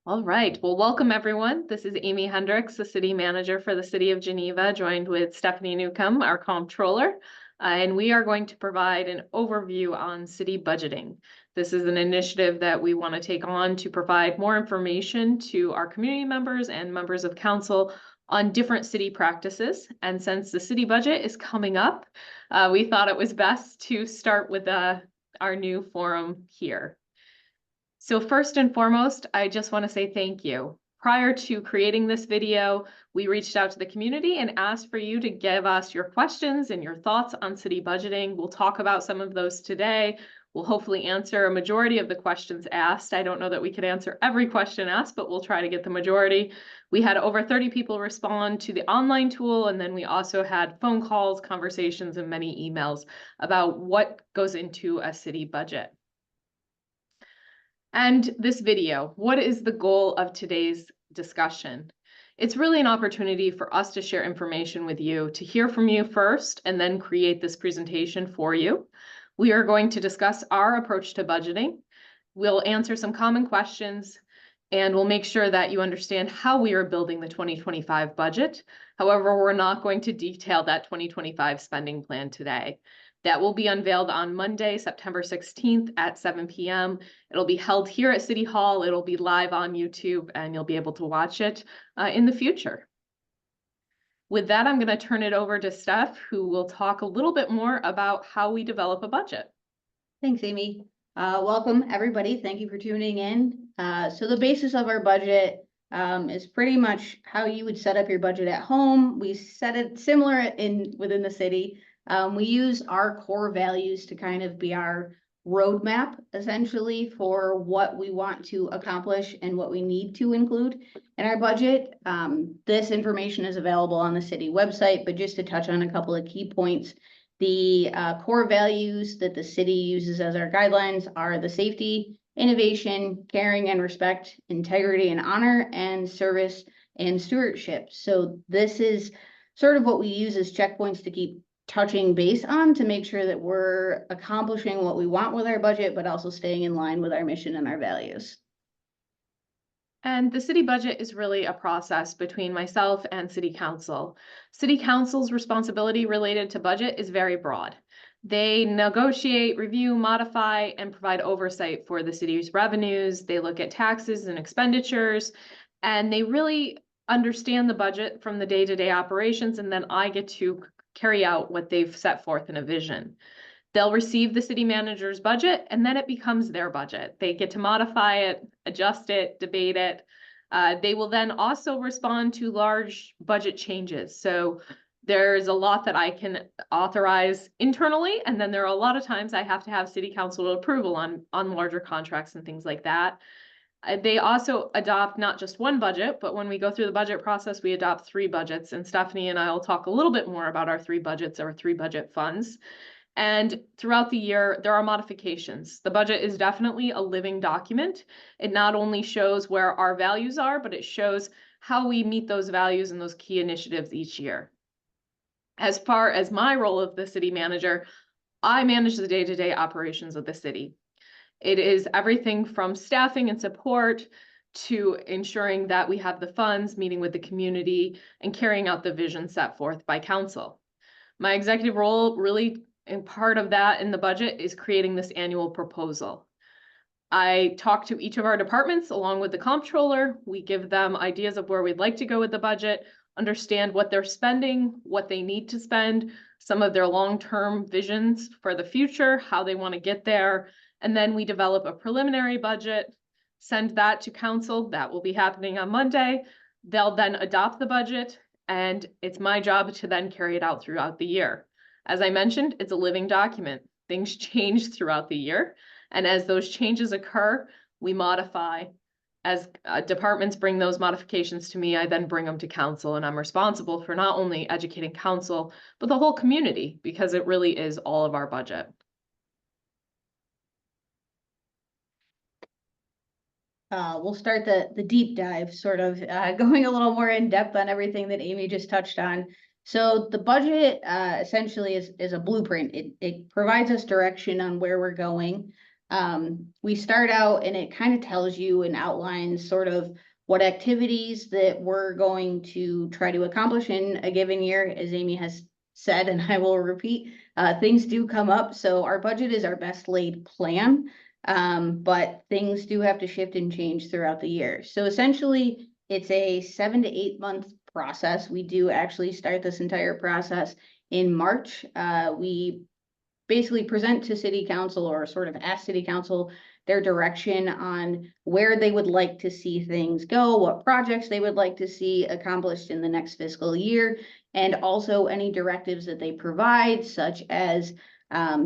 All right. Well, welcome everyone. This is Amy Hendricks, the city manager for the city of Geneva, joined with Stephanie Newcomb, our comptroller. And we are going to provide an overview on city budgeting. This is an initiative that we want to take on to provide more information to our community members and members of council on different city practices. And since the city budget is coming up, we thought it was best to start with our new forum here. So first and foremost, I just want to say thank you. Prior to creating this video, we reached out to the community and asked for you to give us your questions and your thoughts on city budgeting. We'll talk about some of those today. We'll hopefully answer a majority of the questions asked. I don't know that we could answer every question asked, but we'll try to get the majority. We had over 30 people respond to the online tool, and then we also had phone calls, conversations, and many emails about what goes into a city budget. And this video, what is the goal of today's discussion? It's really an opportunity for us to share information with you, to hear from you first, and then create this presentation for you. We are going to discuss our approach to budgeting. We'll answer some common questions, and we'll make sure that you understand how we are building the 2025 budget. However, we're not going to detail that 2025 spending plan today. That will be unveiled on Monday, September 16th at 7 p.m. It'll be held here at City Hall. It'll be live on YouTube, and you'll be able to watch it in the future. With that, I'm going to turn it over to Steph, who will talk a little bit more about how we develop a budget. Thanks, Amy. Welcome, everybody. Thank you for tuning in. So the basis of our budget is pretty much how you would set up your budget at home. We set it similar within the city. We use our core values to kind of be our roadmap, essentially, for what we want to accomplish and what we need to include in our budget. This information is available on the city website, but just to touch on a couple of key points, the core values that the city uses as our guidelines are the safety, innovation, caring and respect, integrity and honor, and service and stewardship. So this is sort of what we use as checkpoints to keep touching base on to make sure that we're accomplishing what we want with our budget, but also staying in line with our mission and our values. And the city budget is really a process between myself and city council. City council's responsibility related to budget is very broad. They negotiate, review, modify, and provide oversight for the city's revenues. They look at taxes and expenditures, and they really understand the budget from the day-to-day operations, and then I get to carry out what they've set forth in a vision. They'll receive the city manager's budget, and then it becomes their budget. They get to modify it, adjust it, debate it. They will then also respond to large budget changes. So there's a lot that I can authorize internally, and then there are a lot of times I have to have city council approval on larger contracts and things like that. They also adopt not just one budget, but when we go through the budget process, we adopt 3 budgets. And Stephanie and I will talk a little bit more about our 3 budgets, or 3 budget funds. And throughout the year, there are modifications. The budget is definitely a living document. It not only shows where our values are, but it shows how we meet those values and those key initiatives each year. As far as my role of the city manager, I manage the day-to-day operations of the city. It is everything from staffing and support to ensuring that we have the funds, meeting with the community, and carrying out the vision set forth by council. My executive role really, and part of that in the budget, is creating this annual proposal. I talk to each of our departments along with the comptroller. We give them ideas of where we'd like to go with the budget, understand what they're spending, what they need to spend, some of their long-term visions for the future, how they want to get there. And then we develop a preliminary budget, send that to council. That will be happening on Monday. They'll then adopt the budget, and it's my job to then carry it out throughout the year. As I mentioned, it's a living document. Things change throughout the year, and as those changes occur, we modify. As departments bring those modifications to me, I then bring them to council, and I'm responsible for not only educating council, but the whole community, because it really is all of our budget. We'll start the deep dive, sort of going a little more in depth on everything that Amy just touched on. So the budget essentially is a blueprint. It provides us direction on where we're going. We start out and it kind of tells you and outlines sort of what activities that we're going to try to accomplish in a given year. As Amy has said, and I will repeat, things do come up. So our budget is our best laid plan, but things do have to shift and change throughout the year. So essentially, it's a 7 to 8 month process. We do actually start this entire process in March. We basically present to city council or sort of ask city council their direction on where they would like to see things go, what projects they would like to see accomplished in the next fiscal year, and also any directives that they provide, such as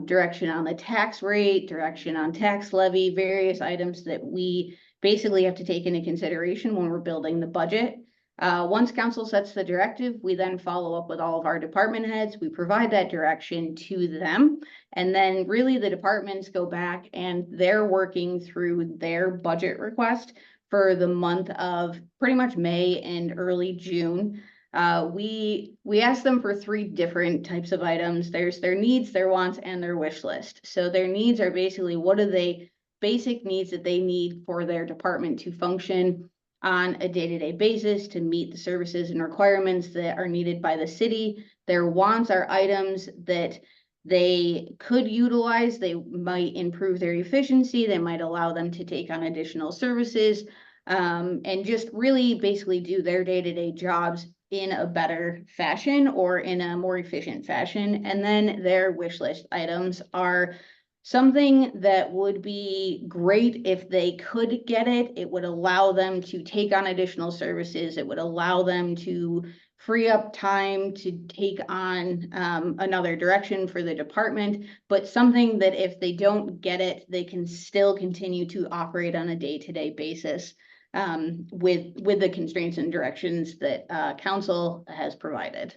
direction on the tax rate, direction on tax levy, various items that we basically have to take into consideration when we're building the budget. Once council sets the directive, we then follow up with all of our department heads. We provide that direction to them. And then really the departments go back and they're working through their budget request for the month of pretty much May and early June. We ask them for 3 different types of items. There's their needs, their wants, and their wish list. So their needs are basically what are they basic needs that they need for their department to function on a day-to-day basis to meet the services and requirements that are needed by the city. Their wants are items that they could utilize. They might improve their efficiency. They might allow them to take on additional services, and just really basically do their day-to-day jobs in a better fashion or in a more efficient fashion. And then their wish list items are something that would be great if they could get it. It would allow them to take on additional services. It would allow them to free up time to take on another direction for the department, but something that if they don't get it, they can still continue to operate on a day-to-day basis with the constraints and directions that council has provided.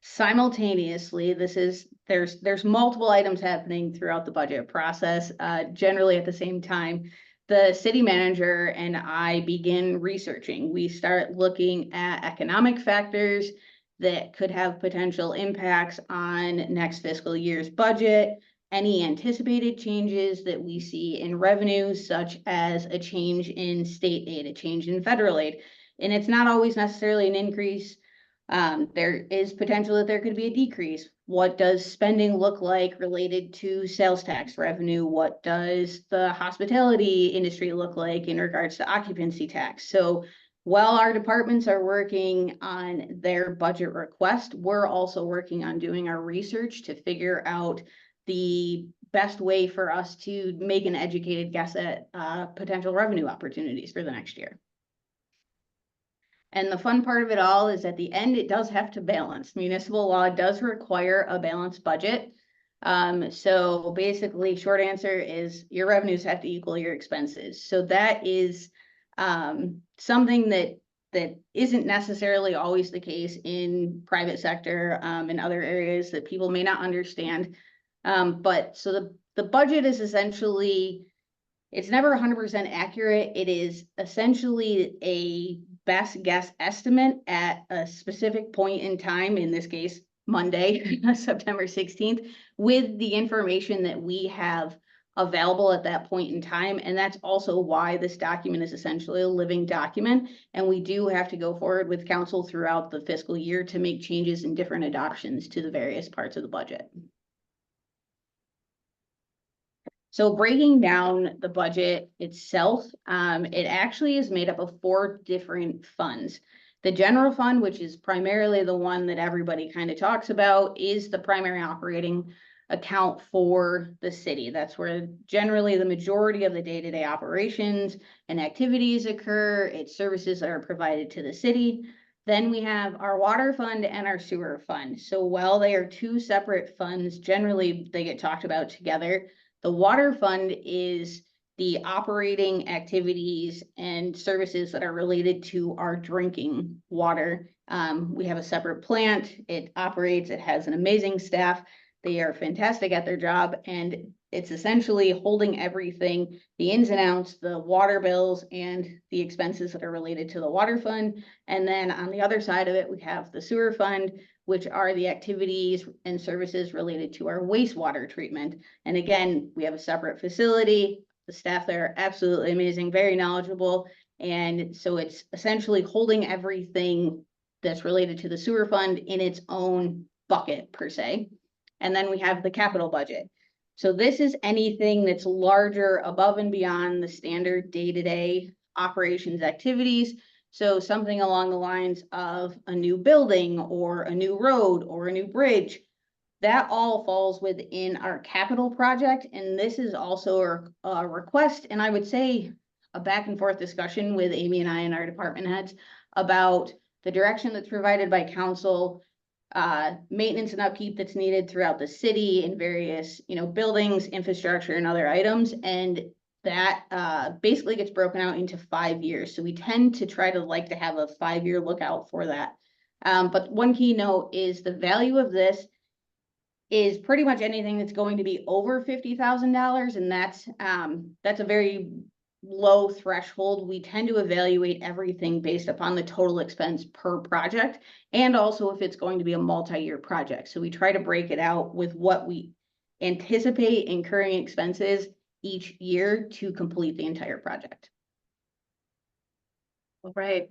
Simultaneously, there's multiple items happening throughout the budget process, generally at the same time. The city manager and I begin researching. We start looking at economic factors that could have potential impacts on next fiscal year's budget, any anticipated changes that we see in revenues, such as a change in state aid, a change in federal aid. And it's not always necessarily an increase. There is potential that there could be a decrease. What does spending look like related to sales tax revenue? What does the hospitality industry look like in regards to occupancy tax? So while our departments are working on their budget request, we're also working on doing our research to figure out the best way for us to make an educated guess at potential revenue opportunities for the next year. And the fun part of it all is at the end, it does have to balance. Municipal law does require a balanced budget. So basically, short answer is your revenues have to equal your expenses. So that is something that isn't necessarily always the case in private sector and other areas that people may not understand. But so the budget is essentially, it's never 100% accurate. It is essentially a best guess estimate at a specific point in time, in this case, Monday, September 16th, with the information that we have available at that point in time. And that's also why this document is essentially a living document. And we do have to go forward with council throughout the fiscal year to make changes and different adoptions to the various parts of the budget. So breaking down the budget itself, it actually is made up of 4 different funds. The general fund, which is primarily the one that everybody kind of talks about, is the primary operating account for the city. That's where generally the majority of the day-to-day operations and activities occur. It's services that are provided to the city. Then we have our water fund and our sewer fund. So while they are 2 separate funds, generally they get talked about together. The water fund is the operating activities and services that are related to our drinking water. We have a separate plant. It operates, it has an amazing staff. They are fantastic at their job, and it's essentially holding everything, the ins and outs, the water bills, and the expenses that are related to the water fund. And then on the other side of it, we have the sewer fund, which are the activities and services related to our wastewater treatment. And again, we have a separate facility. The staff there are absolutely amazing, very knowledgeable. And so it's essentially holding everything that's related to the sewer fund in its own bucket per se. And then we have the capital budget. So this is anything that's larger above and beyond the standard day-to-day operations activities. So something along the lines of a new building or a new road or a new bridge, that all falls within our capital project. And this is also a request, and I would say a back and forth discussion with Amy and I and our department heads about the direction that's provided by council, maintenance and upkeep that's needed throughout the city in various, buildings, infrastructure, and other items. And that basically gets broken out into 5 years. So we tend to try to like to have a 5-year lookout for that. But one key note is the value of this is pretty much anything that's going to be over $50,000. And that's a very low threshold. We tend to evaluate everything based upon the total expense per project, and also if it's going to be a multi-year project. So we try to break it out with what we anticipate incurring expenses each year to complete the entire project. All right.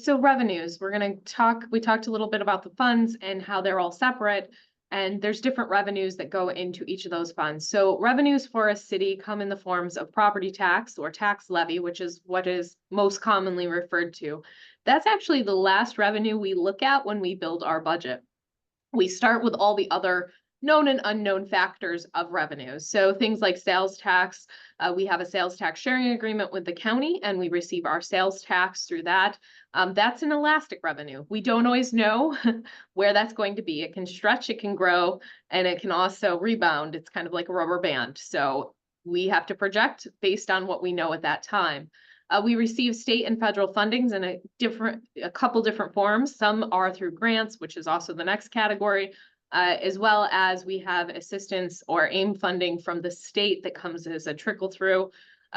So revenues, we talked a little bit about the funds and how they're all separate. And there's different revenues that go into each of those funds. So revenues for a city come in the forms of property tax or tax levy, which is what is most commonly referred to. That's actually the last revenue we look at when we build our budget. We start with all the other known and unknown factors of revenues. So things like sales tax, we have a sales tax sharing agreement with the county and we receive our sales tax through that. That's an elastic revenue. We don't always know where that's going to be. It can stretch, it can grow, and it can also rebound. It's kind of like a rubber band. So we have to project based on what we know at that time. We receive state and federal fundings in a couple different forms. Some are through grants, which is also the next category, as well as we have assistance or AIM funding from the state that comes as a trickle through.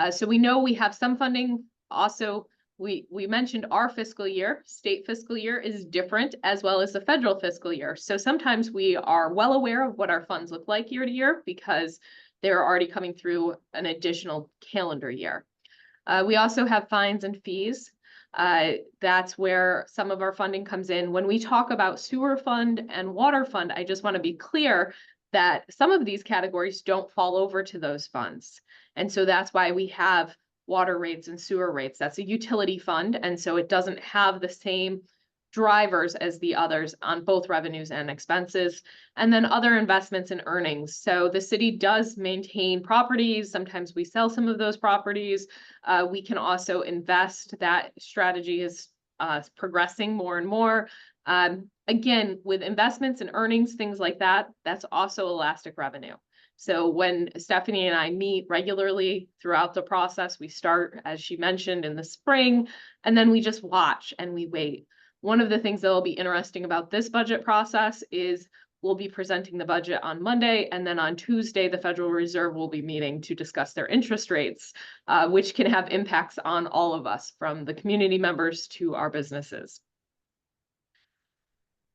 So we know we have some funding. Also, we mentioned our fiscal year, state fiscal year is different as well as the federal fiscal year. So sometimes we are well aware of what our funds look like year to year because they're already coming through an additional calendar year. We also have fines and fees. That's where some of our funding comes in. When we talk about sewer fund and water fund, I just want to be clear that some of these categories don't fall over to those funds. And so that's why we have water rates and sewer rates. That's a utility fund. And so it doesn't have the same drivers as the others on both revenues and expenses, and then other investments and earnings. So the city does maintain properties. Sometimes we sell some of those properties. We can also invest. That strategy is progressing more and more. Again, with investments and earnings, things like that, that's also elastic revenue. So when Stephanie and I meet regularly throughout the process, we start, as she mentioned, in the spring, and then we just watch and we wait. One of the things that will be interesting about this budget process is we'll be presenting the budget on Monday, and then on Tuesday, the Federal Reserve will be meeting to discuss their interest rates, which can have impacts on all of us, from the community members to our businesses.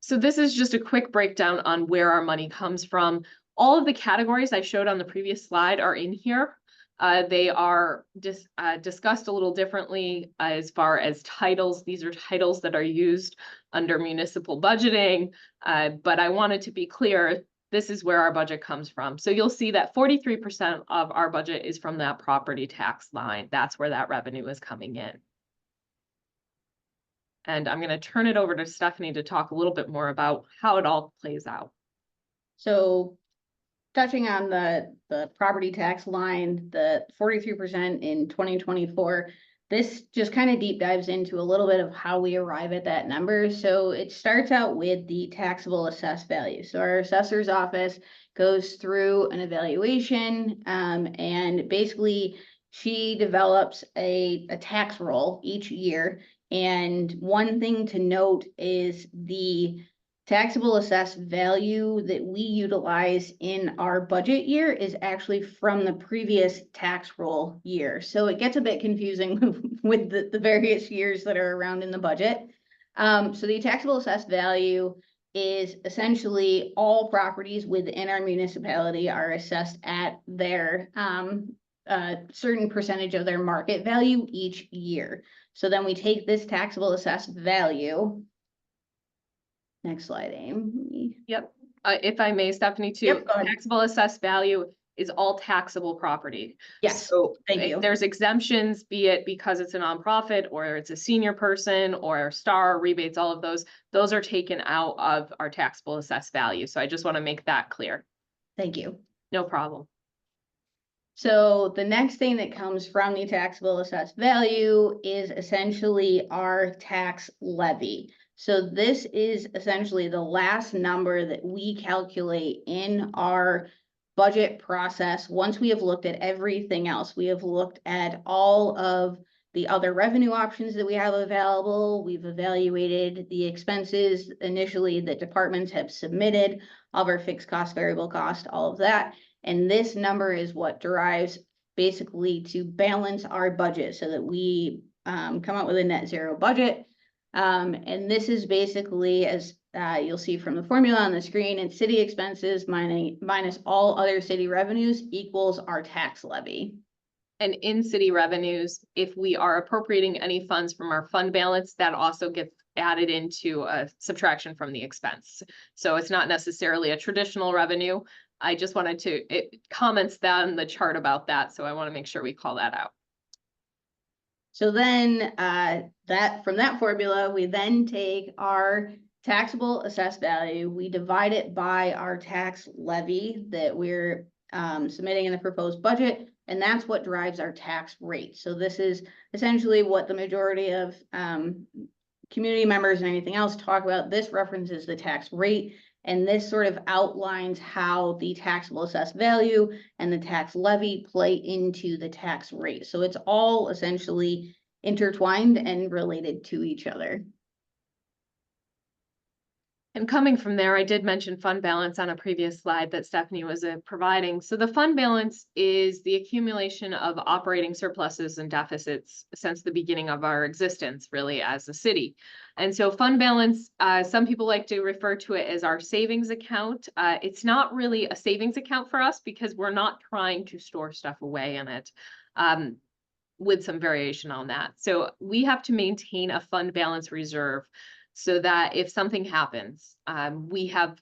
So this is just a quick breakdown on where our money comes from. All of the categories I showed on the previous slide are in here. They are discussed a little differently as far as titles. These are titles that are used under municipal budgeting, but I wanted to be clear, this is where our budget comes from. So you'll see that 43% of our budget is from that property tax line. That's where that revenue is coming in. And I'm going to turn it over to Stephanie to talk a little bit more about how it all plays out. So touching on the property tax line, the 43% in 2024, this just kind of deep dives into a little bit of how we arrive at that number. So it starts out with the taxable assessed value. So our assessor's office goes through an evaluation, and basically she develops a tax roll each year. And one thing to note is the taxable assessed value that we utilize in our budget year is actually from the previous tax roll year. So it gets a bit confusing with the various years that are around in the budget. So the taxable assessed value is essentially all properties within our municipality are assessed at their certain percentage of their market value each year. So then we take this taxable assessed value. Next slide, Amy. Yep. If I may, Stephanie, too, Yep, go ahead. taxable assessed value is all taxable property. Yes, So thank if you. there's exemptions, be it because it's a nonprofit or it's a senior person or star rebates, all of those are taken out of our taxable assessed value. So I just want to make that clear. Thank you. No problem. So the next thing that comes from the taxable assessed value is essentially our tax levy. So this is essentially the last number that we calculate in our budget process. Once we have looked at everything else, we have looked at all of the other revenue options that we have available. We've evaluated the expenses initially that departments have submitted, all of our fixed cost, variable cost, all of that. And this number is what derives basically to balance our budget so that we come up with a net zero budget. And this is basically, as you'll see from the formula on the screen, it's city expenses minus all other city revenues equals our tax levy. And in city revenues, if we are appropriating any funds from our fund balance, that also gets added into a subtraction from the expense. So it's not necessarily a traditional revenue. I just wanted to, it comments that on the chart about that. So I want to make sure we call that out. So then from that formula, we then take our taxable assessed value, we divide it by our tax levy that we're submitting in the proposed budget, and that's what drives our tax rate. So this is essentially what the majority of community members and anything else talk about. This references the tax rate, and this sort of outlines how the taxable assessed value and the tax levy play into the tax rate. So it's all essentially intertwined and related to each other. And coming from there, I did mention fund balance on a previous slide that Stephanie was providing. So the fund balance is the accumulation of operating surpluses and deficits since the beginning of our existence, really, as a city. And so fund balance, some people like to refer to it as our savings account. It's not really a savings account for us because we're not trying to store stuff away in it. With some variation on that. So we have to maintain a fund balance reserve so that if something happens, we have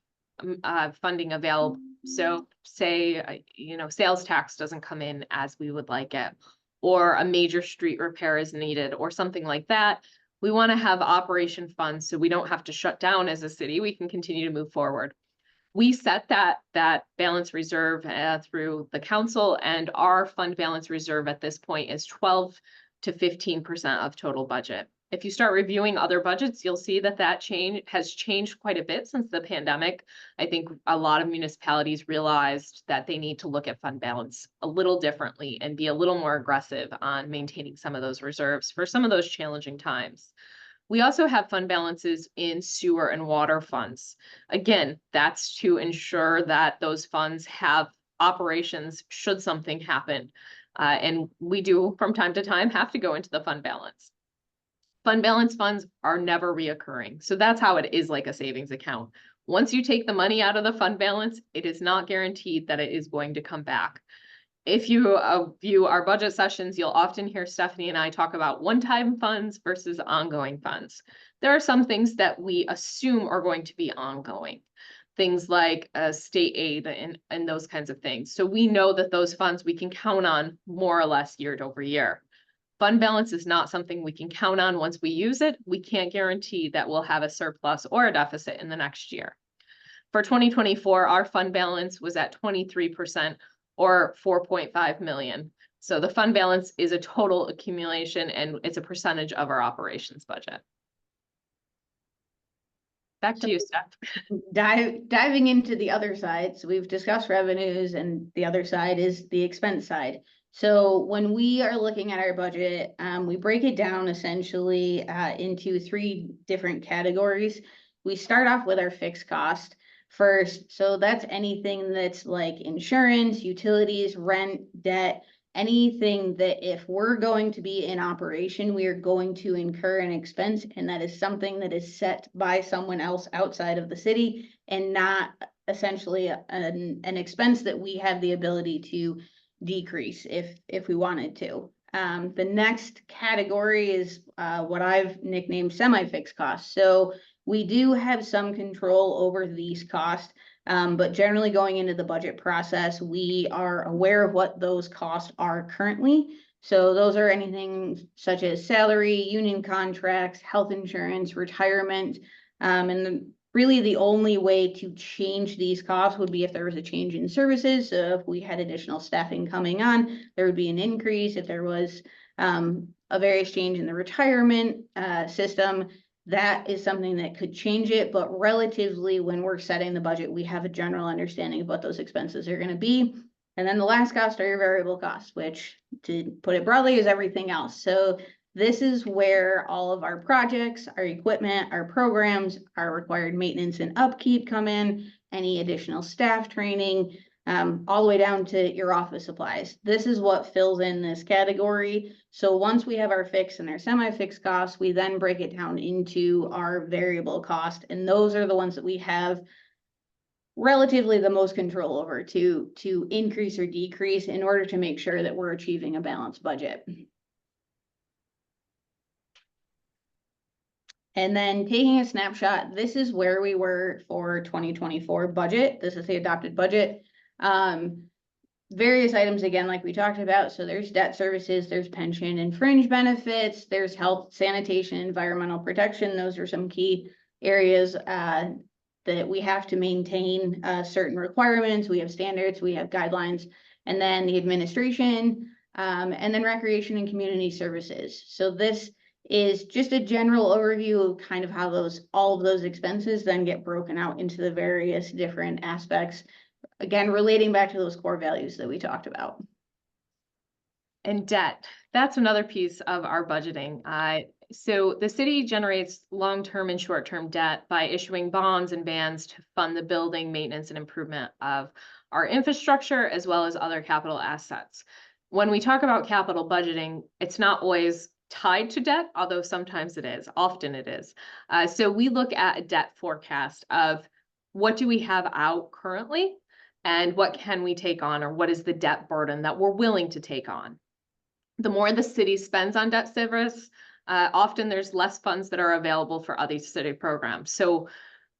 funding available. So say, sales tax doesn't come in as we would like it, or a major street repair is needed or something like that. We want to have operation funds so we don't have to shut down as a city. We can continue to move forward. We set that balance reserve through the council, and our fund balance reserve at this point is 12 to 15% of total budget. If you start reviewing other budgets, you'll see that change has changed quite a bit since the pandemic. I think a lot of municipalities realized that they need to look at fund balance a little differently and be a little more aggressive on maintaining some of those reserves for some of those challenging times. We also have fund balances in sewer and water funds. Again, that's to ensure that those funds have operations should something happen. And we do from time to time have to go into the fund balance. Fund balance funds are never reoccurring. So that's how it is like a savings account. Once you take the money out of the fund balance, it is not guaranteed that it is going to come back. If you view our budget sessions, you'll often hear Stephanie and I talk about one-time funds versus ongoing funds. There are some things that we assume are going to be ongoing, things like state aid and those kinds of things. So we know that those funds we can count on more or less year over year. Fund balance is not something we can count on once we use it. We can't guarantee that we'll have a surplus or a deficit in the next year. For 2024, our fund balance was at 23%. Or 4.5 million. So the fund balance is a total accumulation and it's a percentage of our operations budget. Back to you, Steph. Diving into the other side. So we've discussed revenues and the other side is the expense side. So when we are looking at our budget, we break it down essentially into 3 different categories. We start off with our fixed cost first. So that's anything that's like insurance, utilities, rent, debt, anything that if we're going to be in operation, we are going to incur an expense, and that is something that is set by someone else outside of the city and not essentially an expense that we have the ability to decrease if we wanted to. The next category is what I've nicknamed semi-fixed costs. So we do have some control over these costs. But generally going into the budget process, we are aware of what those costs are currently. So those are anything such as salary, union contracts, health insurance, retirement. Really the only way to change these costs would be if there was a change in services. So if we had additional staffing coming on, there would be an increase. If there was a various change in the retirement system, that is something that could change it, but relatively when we're setting the budget, we have a general understanding of what those expenses are going to be. And then the last cost are your variable costs, which to put it broadly is everything else. So this is where all of our projects, our equipment, our programs, our required maintenance and upkeep come in, any additional staff training, all the way down to your office supplies. This is what fills in this category. So once we have our fixed and our semi-fixed costs, we then break it down into our variable cost. And those are the ones that we have relatively the most control over to increase or decrease in order to make sure that we're achieving a balanced budget. And then taking a snapshot, this is where we were for 2024 budget. This is the adopted budget. Various items, again, like we talked about. So there's debt services, there's pension and fringe benefits, there's health, sanitation, environmental protection. Those are some key areas that we have to maintain certain requirements. We have standards, we have guidelines, and then the administration, and then recreation and community services. So this is just a general overview of kind of how all of those expenses then get broken out into the various different aspects. Again, relating back to those core values that we talked about. And debt, that's another piece of our budgeting. So the city generates long-term and short-term debt by issuing bonds and bands to fund the building, maintenance, and improvement of our infrastructure, as well as other capital assets. When we talk about capital budgeting, it's not always tied to debt, although sometimes it is, often it is. So we look at a debt forecast of what do we have out currently, and what can we take on, or what is the debt burden that we're willing to take on. The more the city spends on debt service, often there's less funds that are available for other city programs. So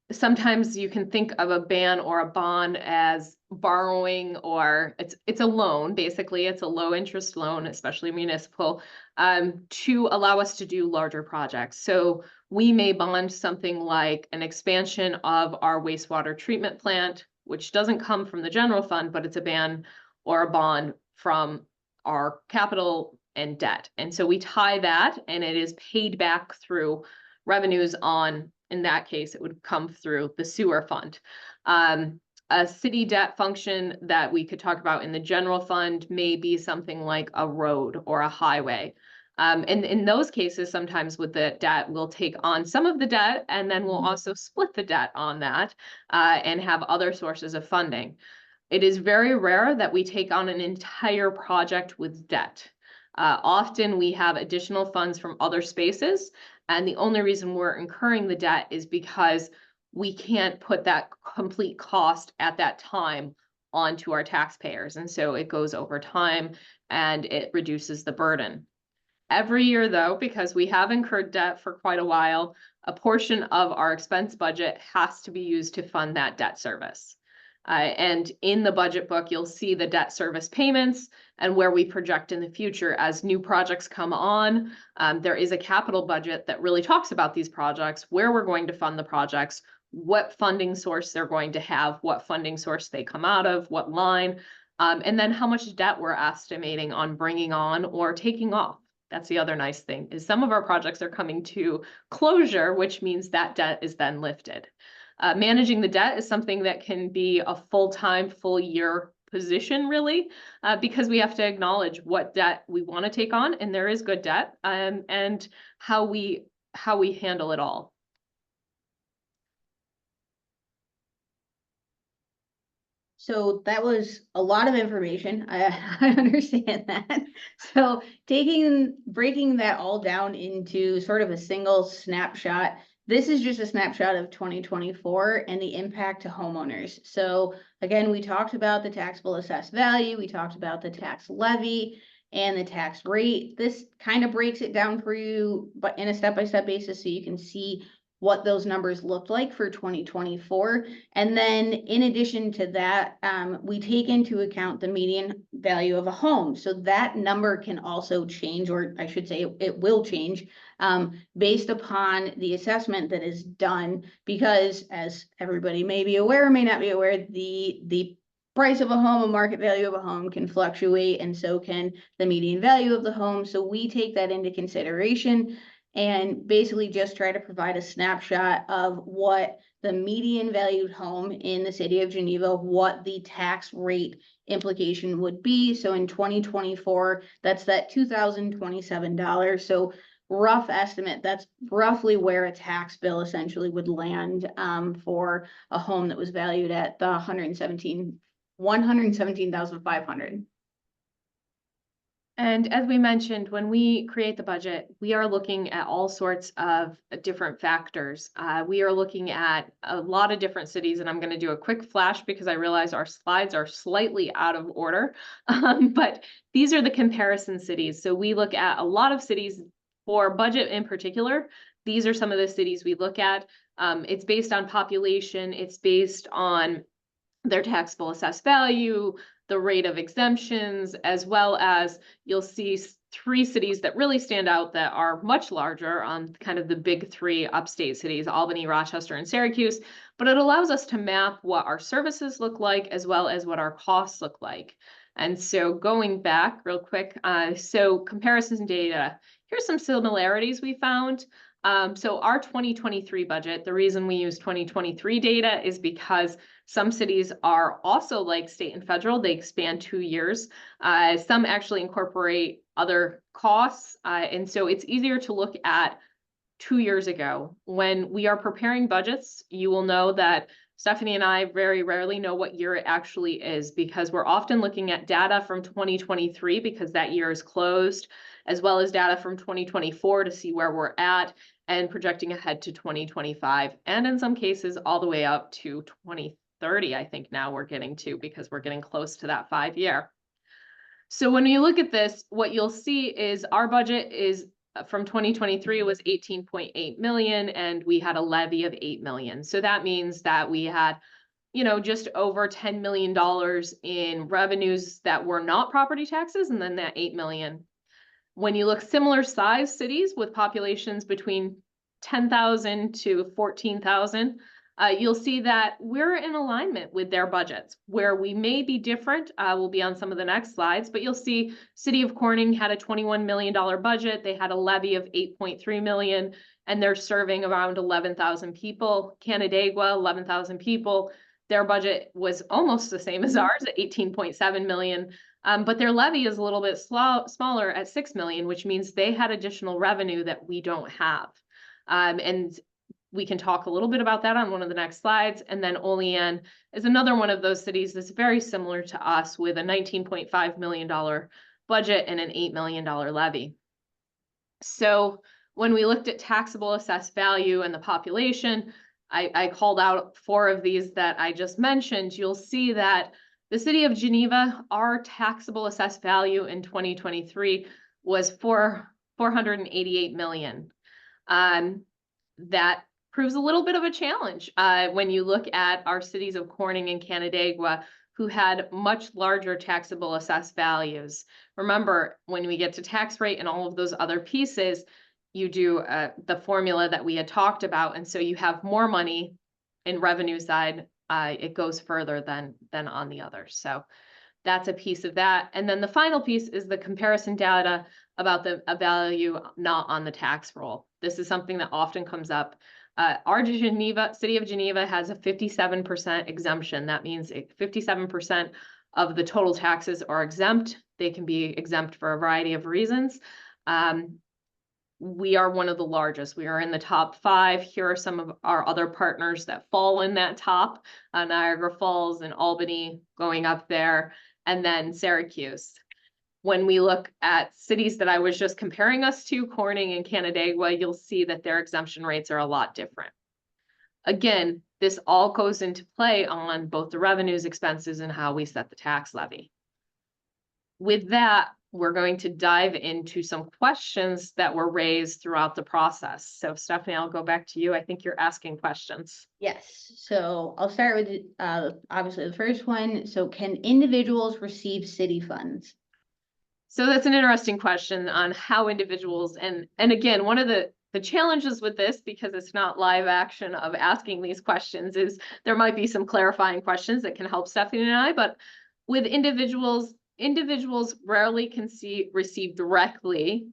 sometimes you can think of a ban or a bond as borrowing, or it's a loan. Basically, it's a low interest loan, especially municipal, to allow us to do larger projects. So we may bond something like an expansion of our wastewater treatment plant, which doesn't come from the general fund, but it's a ban or a bond from our capital and debt. And so we tie that, and it is paid back through revenues on, in that case, it would come through the sewer fund. A city debt function that we could talk about in the general fund may be something like a road or a highway. And in those cases, sometimes with the debt, we'll take on some of the debt, and then we'll also split the debt on that and have other sources of funding. It is very rare that we take on an entire project with debt. Often we have additional funds from other spaces, and the only reason we're incurring the debt is because we can't put that complete cost at that time onto our taxpayers. And so it goes over time and it reduces the burden. Every year, though, because we have incurred debt for quite a while, a portion of our expense budget has to be used to fund that debt service. And in the budget book, you'll see the debt service payments and where we project in the future as new projects come on. There is a capital budget that really talks about these projects, where we're going to fund the projects, what funding source they're going to have, what funding source they come out of, what line, and then how much debt we're estimating on bringing on or taking off. That's the other nice thing, is some of our projects are coming to closure, which means that debt is then lifted. Managing the debt is something that can be a full-time, full-year position, really, because we have to acknowledge what debt we want to take on, and there is good debt, and how we handle it all. So that was a lot of information. I understand that. So breaking that all down into sort of a single snapshot. This is just a snapshot of 2024 and the impact to homeowners. So again, we talked about the taxable assessed value, we talked about the tax levy and the tax rate. This kind of breaks it down for you, but in a step-by-step basis, so you can see what those numbers looked like for 2024. And then in addition to that, we take into account the median value of a home. So that number can also change, or I should say it will change, based upon the assessment that is done, because as everybody may be aware or may not be aware, the price of a home, a market value of a home can fluctuate, and so can the median value of the home. So we take that into consideration and basically just try to provide a snapshot of what the median valued home in the city of Geneva, what the tax rate implication would be. So in 2024, that's that $2,027. So rough estimate, that's roughly where a tax bill essentially would land for a home that was valued at the $117,500. And as we mentioned, when we create the budget, we are looking at all sorts of different factors. We are looking at a lot of different cities, and I'm going to do a quick flash because I realize our slides are slightly out of order. But these are the comparison cities. So we look at a lot of cities for budget in particular. These are some of the cities we look at. It's based on population. It's based on their taxable assessed value, the rate of exemptions, as well as you'll see 3 cities that really stand out that are much larger on kind of the big 3 upstate cities, Albany, Rochester, and Syracuse. But it allows us to map what our services look like as well as what our costs look like. And so going back real quick, so comparison data, here's some similarities we found. So our 2023 budget, the reason we use 2023 data is because some cities are also like state and federal, they span 2 years. Some actually incorporate other costs. And so it's easier to look at 2 years ago. When we are preparing budgets, you will know that Stephanie and I very rarely know what year it actually is, because we're often looking at data from 2023 because that year is closed, as well as data from 2024 to see where we're at, and projecting ahead to 2025, and in some cases all the way up to 2030, I think now we're getting to, because we're getting close to that 5-year. So when you look at this, what you'll see is our budget is from 2023 was 18.8 million, and we had a levy of 8 million. So that means that we had, just over $10 million in revenues that were not property taxes, and then that 8 million. When you look similar size cities with populations between 10,000 to 14,000, you'll see that we're in alignment with their budgets. Where we may be different will be on some of the next slides, but you'll see City of Corning had a $21 million budget. They had a levy of 8.3 million, and they're serving around 11,000 people. Canandaigua, 11,000 people. Their budget was almost the same as ours at 18.7 million. But their levy is a little bit smaller at 6 million, which means they had additional revenue that we don't have. And we can talk a little bit about that on one of the next slides. And then Olean is another one of those cities that's very similar to us, with a $19.5 million budget and an $8 million levy. So when we looked at taxable assessed value and the population, I called out 4 of these that I just mentioned. You'll see that the city of Geneva, our taxable assessed value in 2023 was $488 million. That proves a little bit of a challenge when you look at our cities of Corning and Canandaigua, who had much larger taxable assessed values. Remember, when we get to tax rate and all of those other pieces, you do the formula that we had talked about, and so you have more money in revenue side. It goes further than on the others. So that's a piece of that. And then the final piece is the comparison data about the value not on the tax roll. This is something that often comes up. Our City of Geneva has a 57% exemption. That means 57% of the total taxes are exempt. They can be exempt for a variety of reasons. we are one of the largest. We are in the top 5. Here are some of our other partners that fall in that top, Niagara Falls and Albany going up there, and then Syracuse. When we look at cities that I was just comparing us to, Corning and Canandaigua, you'll see that their exemption rates are a lot different. Again, this all goes into play on both the revenues, expenses, and how we set the tax levy. With that, we're going to dive into some questions that were raised throughout the process. So Stephanie, I'll go back to you. I think you're asking questions. Yes, so I'll start with obviously the first one. So can individuals receive city funds? So that's an interesting question on how individuals, and again, one of the challenges with this, because it's not live action of asking these questions, is there might be some clarifying questions that can help Stephanie and I, but with individuals rarely can receive directly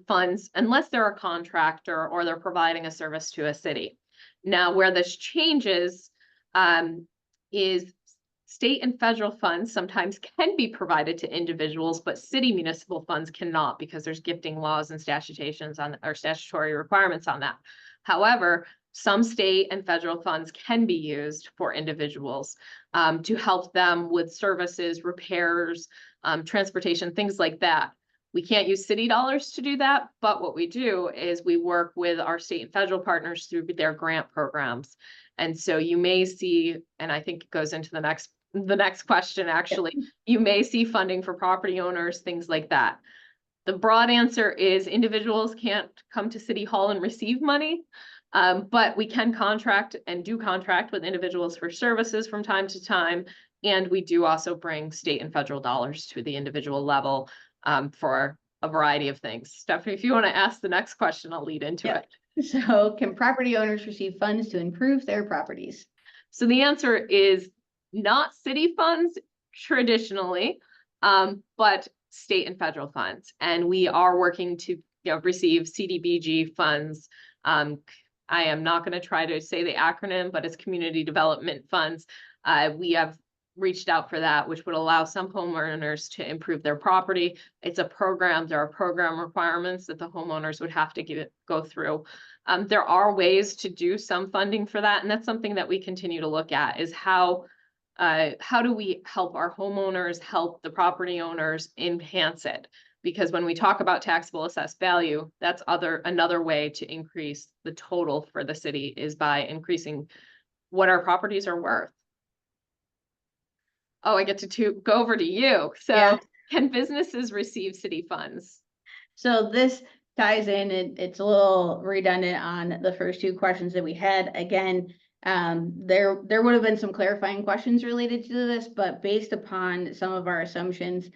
funds unless they're a contractor or they're providing a service to a city. Now, where this changes is state and federal funds sometimes can be provided to individuals, but city municipal funds cannot, because there's gifting laws and statutations on, or statutory requirements on that. However, some state and federal funds can be used for individuals to help them with services, repairs, transportation, things like that. We can't use city dollars to do that, but what we do is we work with our state and federal partners through their grant programs. And so you may see, and I think it goes into the next question, actually, you may see funding for property owners, things like that. The broad answer is individuals can't come to City Hall and receive money, but we can contract and do contract with individuals for services from time to time. And we do also bring state and federal dollars to the individual level for a variety of things. Stephanie, if you want to ask the next question, I'll lead into it. So can property owners receive funds to improve their properties? So the answer is not city funds traditionally, but state and federal funds. And we are working to receive CDBG funds. I am not going to try to say the acronym, but it's community development funds. We have reached out for that, which would allow some homeowners to improve their property. It's a program. There are program requirements that the homeowners would have to go through. There are ways to do some funding for that. And that's something that we continue to look at, is how do we help our homeowners, help the property owners enhance it? Because when we talk about taxable assessed value, that's another way to increase the total for the city, is by increasing what our properties are worth. Oh, I get to go over to you. So yeah. Can businesses receive city funds? So this ties in, it's a little redundant on the first 2 questions that we had. Again, there would have been some clarifying questions related to this, but based upon some of our assumptions,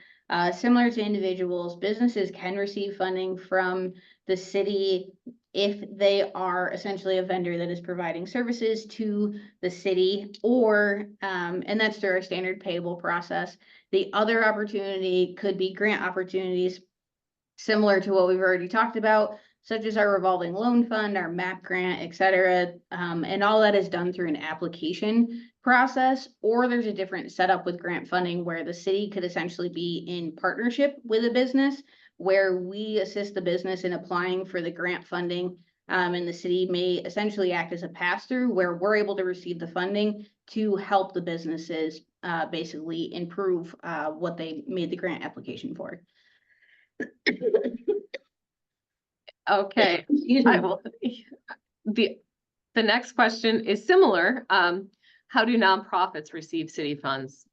similar to individuals, businesses can receive funding from the city if they are essentially a vendor that is providing services to the city, or and that's through our standard payable process. The other opportunity could be grant opportunities similar to what we've already talked about, such as our revolving loan fund, our MAP grant, et cetera. And all that is done through an application process, or there's a different setup with grant funding where the city could essentially be in partnership with a business, where we assist the business in applying for the grant funding. And the city may essentially act as a pass-through, where we're able to receive the funding to help the businesses basically improve what they made the grant application for. Okay, I will. The next question is similar. How do nonprofits receive city funds?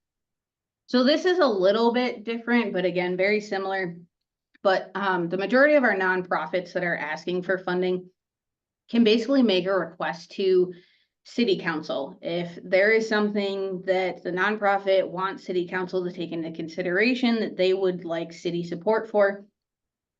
So this is a little bit different, but again, very similar. But the majority of our nonprofits that are asking for funding can basically make a request to city council. If there is something that the nonprofit wants city council to take into consideration that they would like city support for,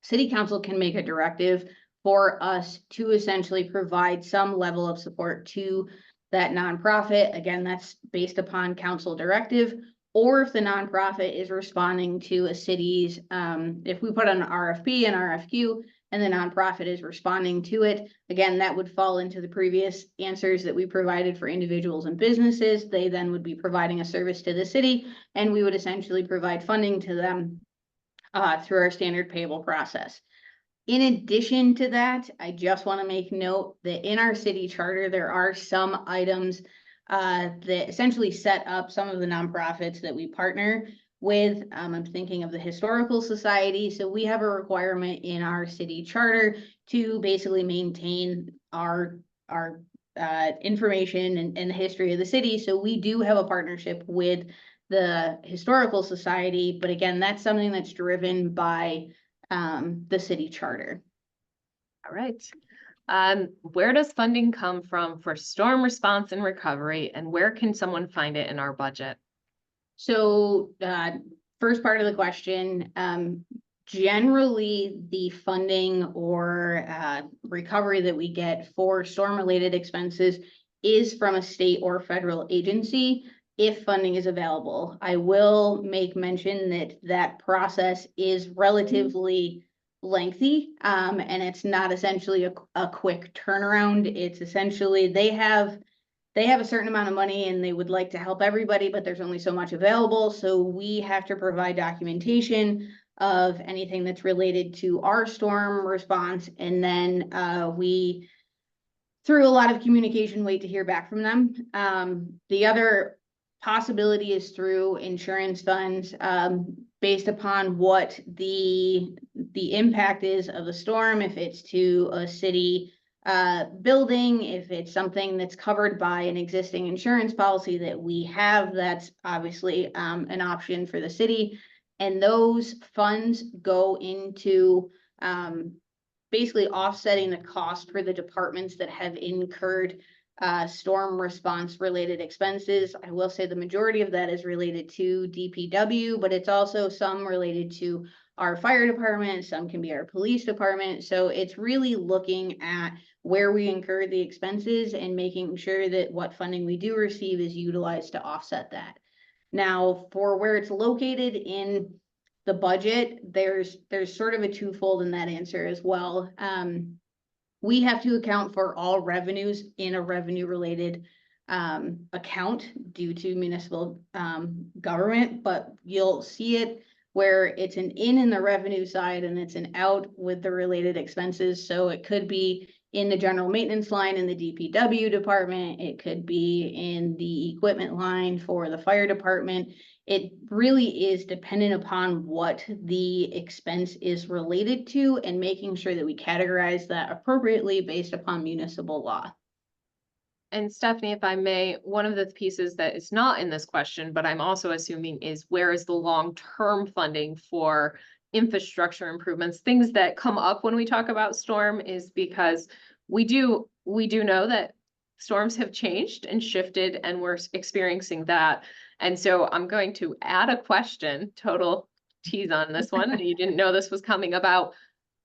city council can make a directive for us to essentially provide some level of support to that nonprofit. Again, that's based upon council directive, or if the nonprofit is responding to a city's, if we put an RFP and RFQ and the nonprofit is responding to it, again, that would fall into the previous answers that we provided for individuals and businesses. They then would be providing a service to the city, and we would essentially provide funding to them through our standard payable process. In addition to that, I just want to make note that in our city charter, there are some items that essentially set up some of the nonprofits that we partner with. I'm thinking of the Historical Society. So we have a requirement in our city charter to basically maintain our information and the history of the city. So we do have a partnership with the Historical Society, but again, that's something that's driven by the city charter. All right. Where does funding come from for storm response and recovery, and where can someone find it in our budget? So, first part of the question, generally the funding or recovery that we get for storm-related expenses is from a state or federal agency if funding is available. I will make mention that that process is relatively lengthy, and it's not essentially a quick turnaround. It's essentially they have a certain amount of money and they would like to help everybody, but there's only so much available. So we have to provide documentation of anything that's related to our storm response. And then we, through a lot of communication, wait to hear back from them. The other possibility is through insurance funds, based upon what the impact is of the storm. If it's to a city building, if it's something that's covered by an existing insurance policy that we have, that's obviously an option for the city. And those funds go into basically offsetting the cost for the departments that have incurred storm response related expenses. I will say the majority of that is related to DPW, but it's also some related to our fire department, some can be our police department. So it's really looking at where we incur the expenses and making sure that what funding we do receive is utilized to offset that. Now, for where it's located in the budget, there's sort of a twofold in that answer as well. We have to account for all revenues in a revenue related account due to municipal government, but you'll see it where it's an in the revenue side and it's an out with the related expenses. So it could be in the general maintenance line in the DPW department. It could be in the equipment line for the fire department. It really is dependent upon what the expense is related to and making sure that we categorize that appropriately based upon municipal law. And Stephanie, if I may, one of the pieces that is not in this question, but I'm also assuming is where is the long-term funding for infrastructure improvements, things that come up when we talk about storm, is because we do know that storms have changed and shifted and we're experiencing that. And so I'm going to add a question, total tease on this one. You didn't know this was coming about,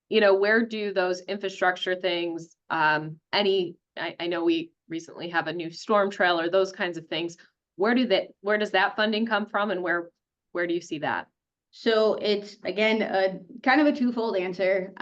where do those infrastructure things, I know we recently have a new storm trailer, those kinds of things. Where does that funding come from, and where do you see that? So it's again a kind of a twofold answer.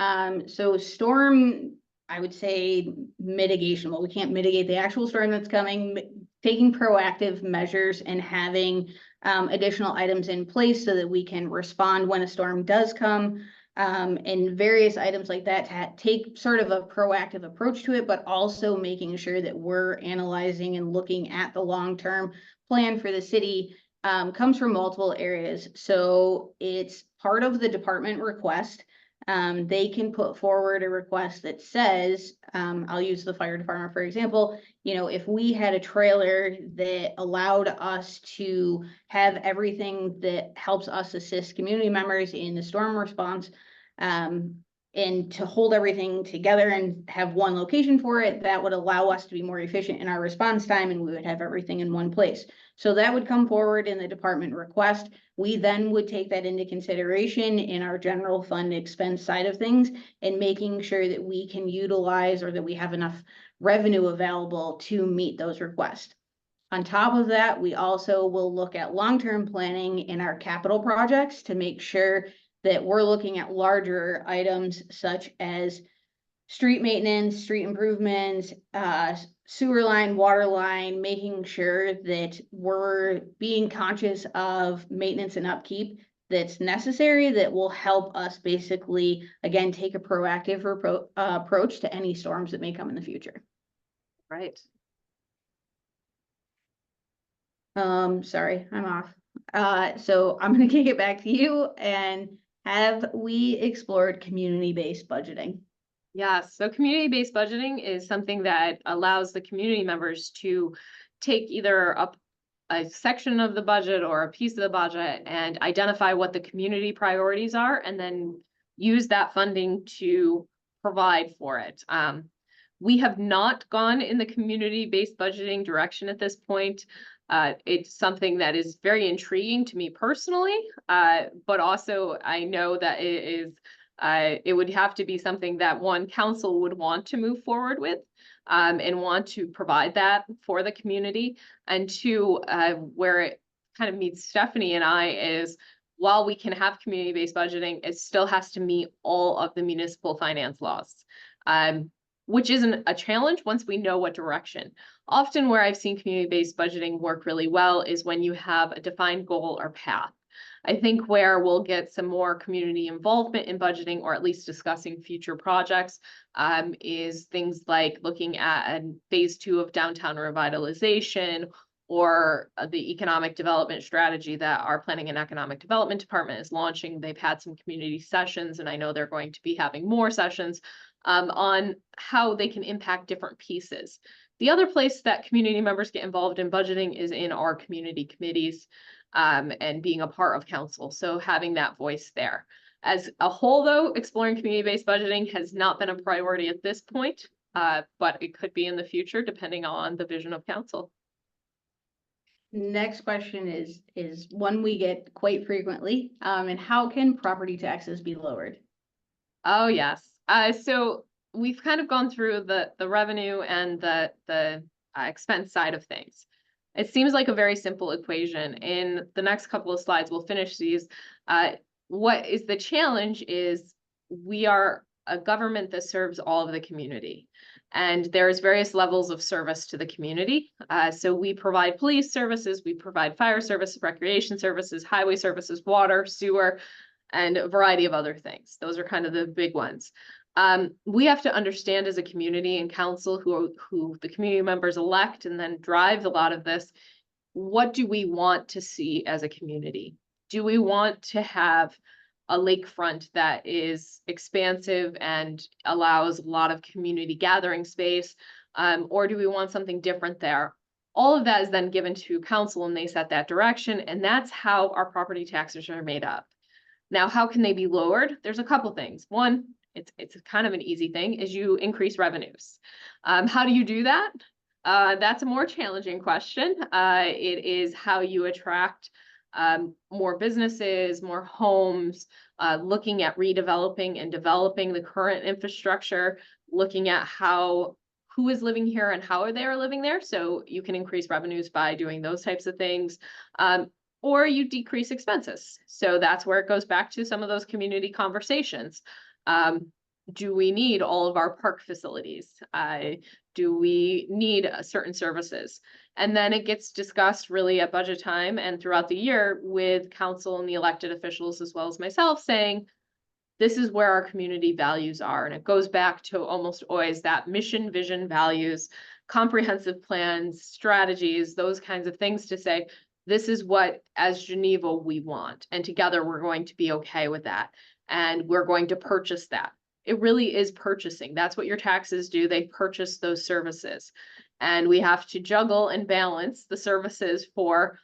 So storm, I would say mitigation. Well, we can't mitigate the actual storm that's coming. Taking proactive measures and having additional items in place so that we can respond when a storm does come. And various items like that to take sort of a proactive approach to it, but also making sure that we're analyzing and looking at the long-term plan for the city comes from multiple areas. So it's part of the department request. They can put forward a request that says, I'll use the fire department, for example, if we had a trailer that allowed us to have everything that helps us assist community members in the storm response, and to hold everything together and have one location for it, that would allow us to be more efficient in our response time and we would have everything in one place. So that would come forward in the department request. We then would take that into consideration in our general fund expense side of things and making sure that we can utilize or that we have enough revenue available to meet those requests. On top of that, we also will look at long-term planning in our capital projects to make sure that we're looking at larger items such as street maintenance, street improvements, sewer line, water line, making sure that we're being conscious of maintenance and upkeep that's necessary that will help us basically, again, take a proactive approach to any storms that may come in the future. Right. Sorry, I'm off. So I'm gonna kick it back to you, and have we explored community-based budgeting? Yes, so community-based budgeting is something that allows the community members to take either a section of the budget or a piece of the budget and identify what the community priorities are, and then use that funding to provide for it. We have not gone in the community-based budgeting direction at this point. It's something that is very intriguing to me personally, but also I know that it would have to be something that one, council would want to move forward with, and want to provide that for the community. And two, where it kind of meets Stephanie and I is, while we can have community-based budgeting, it still has to meet all of the municipal finance laws. Which isn't a challenge once we know what direction. Often where I've seen community-based budgeting work really well is when you have a defined goal or path. I think where we'll get some more community involvement in budgeting, or at least discussing future projects, is things like looking at phase 2 of downtown revitalization, or the economic development strategy that our planning and economic development department is launching. They've had some community sessions, and I know they're going to be having more sessions on how they can impact different pieces. The other place that community members get involved in budgeting is in our community committees, and being a part of council. So having that voice there. As a whole, though, exploring community-based budgeting has not been a priority at this point, but it could be in the future depending on the vision of council. Next question is one we get quite frequently, and how can property taxes be lowered? Oh, yes. So we've kind of gone through the revenue and the expense side of things. It seems like a very simple equation. In the next couple of slides, we'll finish these. What is the challenge is we are a government that serves all of the community. And there's various levels of service to the community. So we provide police services, we provide fire services, recreation services, highway services, water, sewer, and a variety of other things. Those are kind of the big ones. We have to understand as a community and council who the community members elect and then drive a lot of this. What do we want to see as a community? Do we want to have a lakefront that is expansive and allows a lot of community gathering space? Or do we want something different there? All of that is then given to council and they set that direction. And that's how our property taxes are made up. Now, how can they be lowered? There's a couple things. One, it's kind of an easy thing, is you increase revenues. How do you do that? That's a more challenging question. It is how you attract more businesses, more homes, looking at redeveloping and developing the current infrastructure, looking at who is living here and how they are living there. So you can increase revenues by doing those types of things. Or you decrease expenses. So that's where it goes back to some of those community conversations. Do we need all of our park facilities? Do we need certain services? And then it gets discussed really at budget time and throughout the year with council and the elected officials, as well as myself, saying, this is where our community values are. And it goes back to almost always that mission, vision, values, comprehensive plans, strategies, those kinds of things, to say, this is what, as Geneva, we want. And together we're going to be okay with that. And we're going to purchase that. It really is purchasing. That's what your taxes do. They purchase those services. And we have to juggle and balance the services for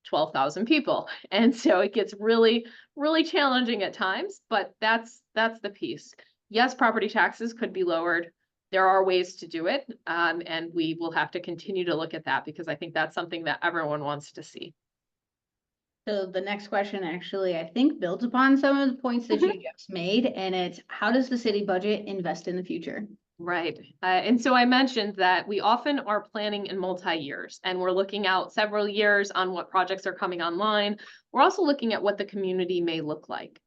12,000 people. And so it gets really, really challenging at times, but that's the piece. Yes, property taxes could be lowered. There are ways to do it. And we will have to continue to look at that, because I think that's something that everyone wants to see. So the next question actually, I think, builds upon some of the points that you just made, and it's, how does the city budget invest in the future? Right. And so I mentioned that we often are planning in multi-years, and we're looking out several years on what projects are coming online. We're also looking at what the community may look like.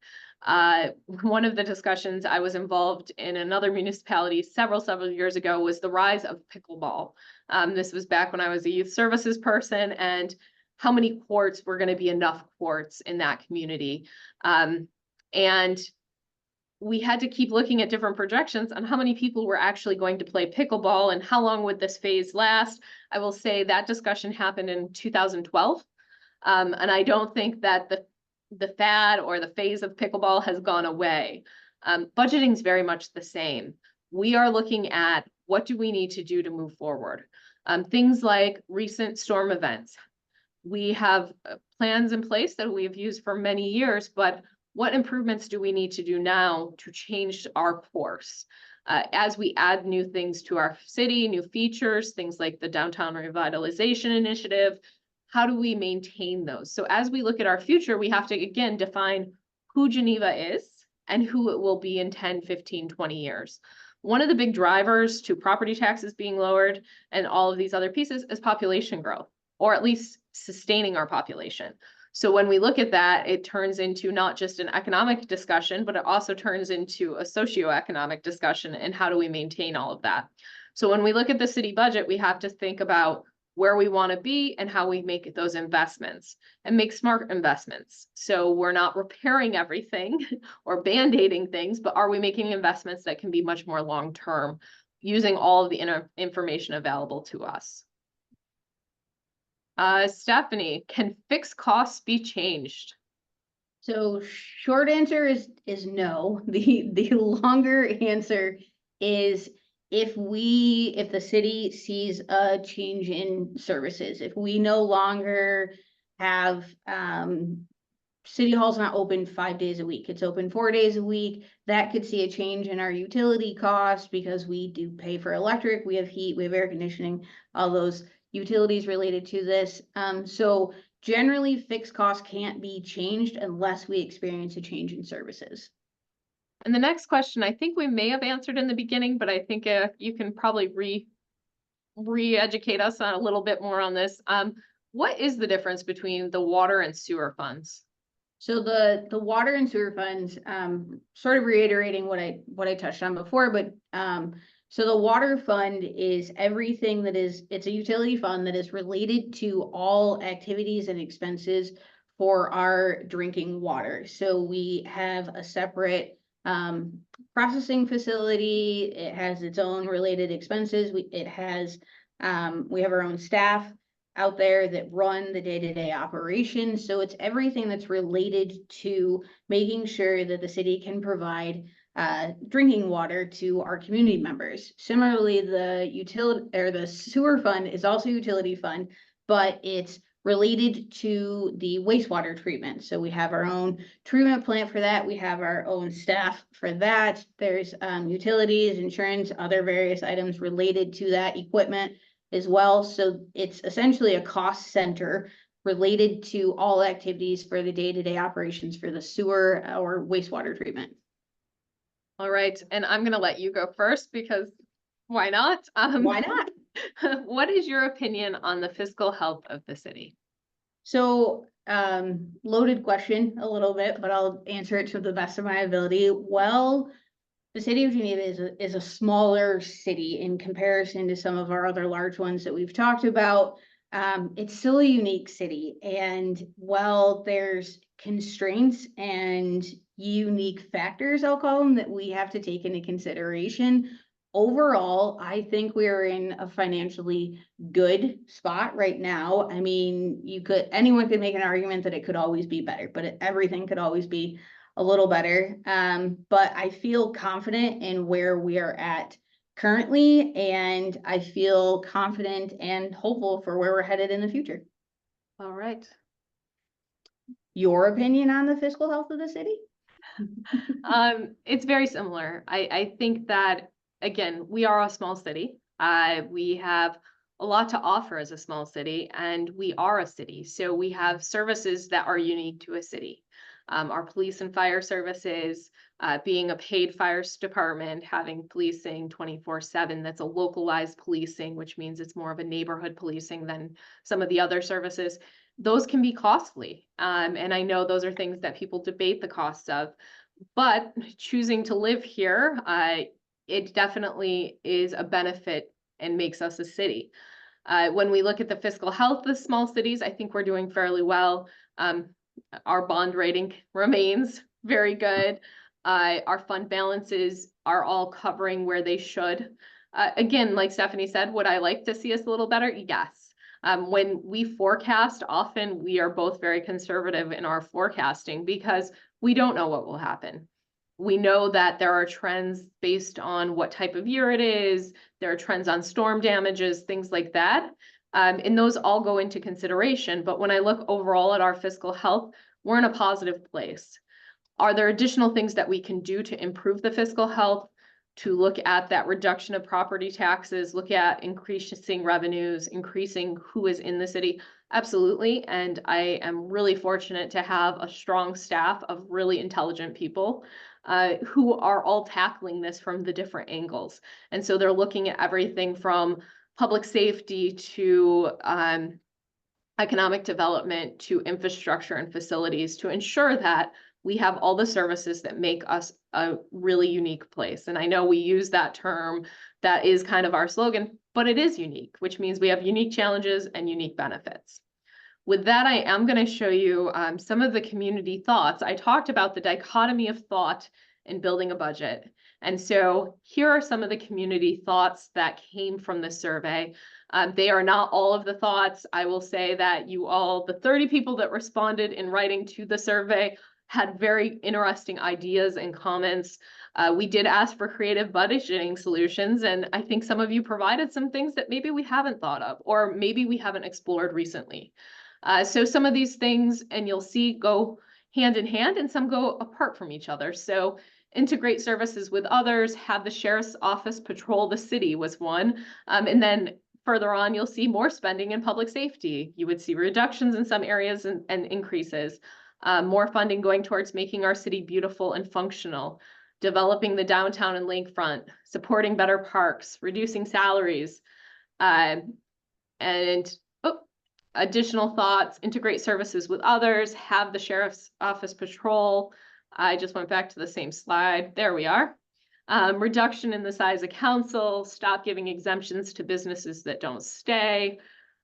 One of the discussions I was involved in another municipality several years ago was the rise of pickleball. This was back when I was a youth services person, and how many courts were going to be enough courts in that community. And we had to keep looking at different projections on how many people were actually going to play pickleball and how long would this phase last. I will say that discussion happened in 2012. And I don't think that the fad or the phase of pickleball has gone away. Budgeting is very much the same. We are looking at what do we need to do to move forward. Things like recent storm events. We have plans in place that we've used for many years, but what improvements do we need to do now to change our course? As we add new things to our city, new features, things like the Downtown Revitalization Initiative, how do we maintain those? So as we look at our future, we have to, again, define who Geneva is and who it will be in 10, 15, 20 years. One of the big drivers to property taxes being lowered and all of these other pieces is population growth, or at least sustaining our population. So when we look at that, it turns into not just an economic discussion, but it also turns into a socioeconomic discussion and how do we maintain all of that. So when we look at the city budget, we have to think about where we want to be and how we make those investments and make smart investments. So we're not repairing everything or band-aiding things, but are we making investments that can be much more long-term using all of the information available to us? Stephanie, can fixed costs be changed? So short answer is no. The longer answer is if the city sees a change in services, if we no longer have City Hall's not open 5 days a week, it's open 4 days a week, that could see a change in our utility costs because we do pay for electric, we have heat, we have air conditioning, all those utilities related to this. So generally fixed costs can't be changed unless we experience a change in services. And the next question, I think we may have answered in the beginning, but I think you can probably re-educate us on a little bit more on this. What is the difference between the water and sewer funds? So the water and sewer funds, sort of reiterating what I touched on before, but so the water fund is everything it's a utility fund that is related to all activities and expenses for our drinking water. So we have a separate processing facility. It has its own related expenses. We have our own staff out there that run the day-to-day operations. So it's everything that's related to making sure that the city can provide drinking water to our community members. Similarly, the sewer fund is also a utility fund, but it's related to the wastewater treatment. So we have our own treatment plant for that. We have our own staff for that. There's utilities, insurance, other various items related to that equipment as well. So it's essentially a cost center related to all activities for the day-to-day operations for the sewer or wastewater treatment. All right, and I'm gonna let you go first because why not? Why not? What is your opinion on the fiscal health of the city? So, loaded question a little bit, but I'll answer it to the best of my ability. Well, the city of Geneva is a smaller city in comparison to some of our other large ones that we've talked about. It's still a unique city, and while there's constraints and unique factors, I'll call them, that we have to take into consideration, overall, I think we are in a financially good spot right now. I mean, anyone could make an argument that it could always be better, but everything could always be a little better. But I feel confident in where we are at currently, and I feel confident and hopeful for where we're headed in the future. All right. Your opinion on the fiscal health of the city? It's very similar. I think that, again, we are a small city. We have a lot to offer as a small city, and we are a city. So we have services that are unique to a city. Our police and fire services, being a paid fire department, having policing 24/7, that's a localized policing, which means it's more of a neighborhood policing than some of the other services. Those can be costly. And I know those are things that people debate the cost of, but choosing to live here, it definitely is a benefit and makes us a city. When we look at the fiscal health of small cities, I think we're doing fairly well. Our bond rating remains very good. Our fund balances are all covering where they should. Again, like Stephanie said, would I like to see us a little better? Yes. When we forecast, often we are both very conservative in our forecasting because we don't know what will happen. We know that there are trends based on what type of year it is. There are trends on storm damages, things like that. And those all go into consideration. But when I look overall at our fiscal health, we're in a positive place. Are there additional things that we can do to improve the fiscal health? To look at that reduction of property taxes, look at increasing revenues, increasing who is in the city? Absolutely. And I am really fortunate to have a strong staff of really intelligent people who are all tackling this from the different angles. And so they're looking at everything from public safety to economic development to infrastructure and facilities to ensure that we have all the services that make us a really unique place. And I know we use that term, that is kind of our slogan, but it is unique, which means we have unique challenges and unique benefits. With that, I am going to show you some of the community thoughts. I talked about the dichotomy of thought in building a budget. And so here are some of the community thoughts that came from the survey. They are not all of the thoughts. I will say that you all, the 30 people that responded in writing to the survey, had very interesting ideas and comments. We did ask for creative budgeting solutions, and I think some of you provided some things that maybe we haven't thought of, or maybe we haven't explored recently. So some of these things, and you'll see, go hand in hand, and some go apart from each other. So integrate services with others, have the sheriff's office patrol the city was one. And then further on, you'll see more spending in public safety. You would see reductions in some areas and increases. More funding going towards making our city beautiful and functional, developing the downtown and lakefront, supporting better parks, reducing salaries, and additional thoughts, integrate services with others, have the sheriff's office patrol. I just went back to the same slide. There we are. Reduction in the size of council, stop giving exemptions to businesses that don't stay,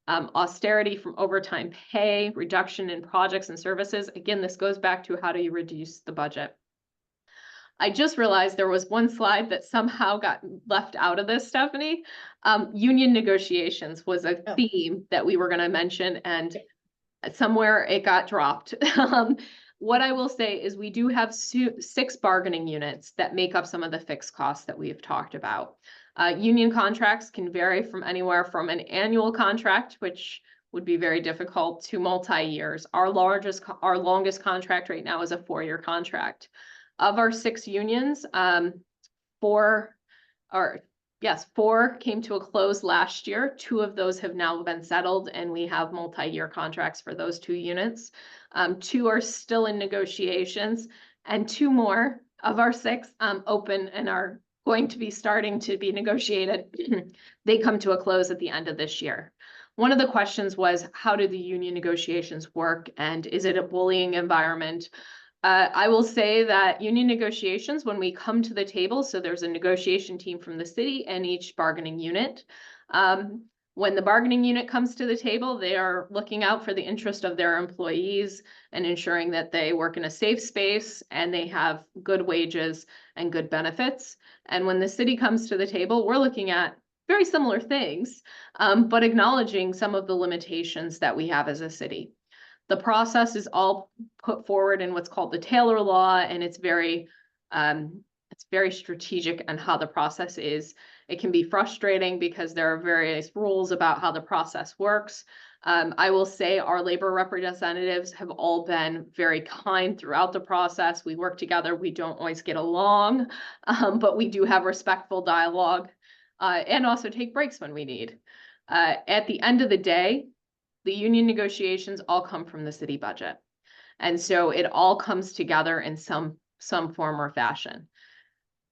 austerity from overtime pay, reduction in projects and services. Again, this goes back to how do you reduce the budget? I just realized there was one slide that somehow got left out of this, Stephanie. Union negotiations was a theme that we were going to mention, and somewhere it got dropped. What I will say is we do have 6 bargaining units that make up some of the fixed costs that we have talked about. Union contracts can vary from anywhere from an annual contract, which would be very difficult, to multi-years. Our longest contract right now is a 4-year contract. Of our 6 unions, 4 came to a close last year. 2 of those have now been settled, and we have multi-year contracts for those 2 units. 2 are still in negotiations, and 2 more of our 6 open and are going to be starting to be negotiated. They come to a close at the end of this year. One of the questions was, how do the union negotiations work, and is it a bullying environment? I will say that union negotiations, when we come to the table, so there's a negotiation team from the city and each bargaining unit. When the bargaining unit comes to the table, they are looking out for the interest of their employees and ensuring that they work in a safe space and they have good wages and good benefits. And when the city comes to the table, we're looking at very similar things, but acknowledging some of the limitations that we have as a city. The process is all put forward in what's called the Taylor Law, and it's very strategic on how the process is. It can be frustrating because there are various rules about how the process works. I will say our labor representatives have all been very kind throughout the process. We work together. We don't always get along, but we do have respectful dialogue and also take breaks when we need. At the end of the day, the union negotiations all come from the city budget. And so it all comes together in some form or fashion.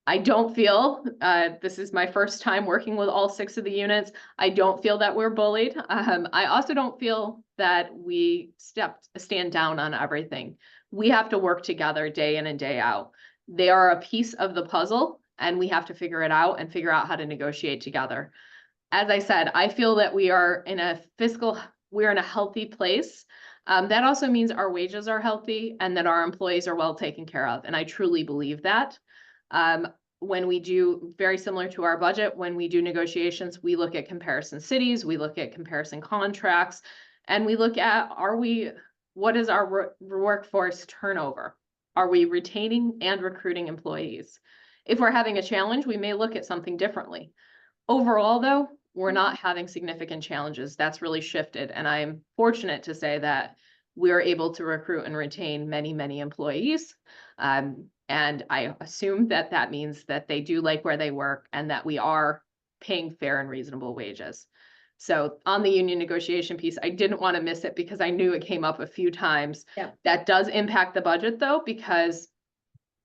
I don't feel, this is my first time working with all 6 of the units, I don't feel that we're bullied. I also don't feel that we stand down on everything. We have to work together day in and day out. They are a piece of the puzzle, and we have to figure it out and figure out how to negotiate together. as I said, I feel that we're in a healthy place. That also means our wages are healthy and that our employees are well taken care of. And I truly believe that. When we do, very similar to our budget, when we do negotiations, we look at comparison cities, we look at comparison contracts, and we look at, what is our workforce turnover? Are we retaining and recruiting employees? If we're having a challenge, we may look at something differently. Overall, though, we're not having significant challenges. That's really shifted, and I am fortunate to say that we're able to recruit and retain many, many employees. And I assume that that means that they do like where they work and that we are paying fair and reasonable wages. So on the union negotiation piece, I didn't want to miss it because I knew it came up a few times. Yeah. That does impact the budget, though, because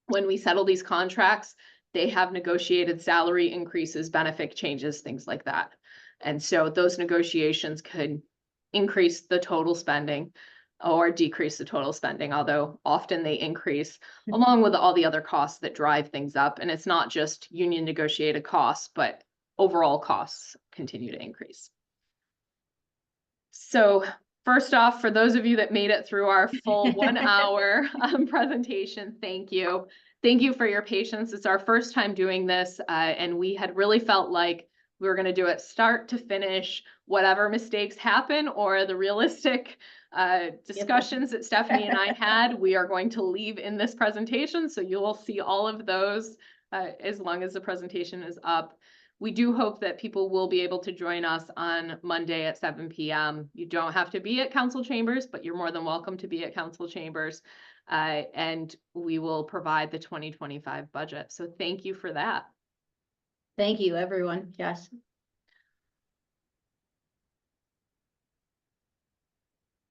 when we settle these contracts, they have negotiated salary increases, benefit changes, things like that. And so those negotiations could increase the total spending or decrease the total spending, although often they increase along with all the other costs that drive things up. And it's not just union negotiated costs, but overall costs continue to increase. So first off, for those of you that made it through our full 1 hour presentation, thank you. Thank you for your patience. It's our first time doing this, and we had really felt like we were going to do it start to finish, whatever mistakes happen or the realistic discussions that Stephanie and I had, we are going to leave in this presentation. So you will see all of those as long as the presentation is up. We do hope that people will be able to join us on Monday at 7 p.m. You don't have to be at council chambers, but you're more than welcome to be at council chambers. And we will provide the 2025 budget. So thank you for that. Thank you, everyone. Yes.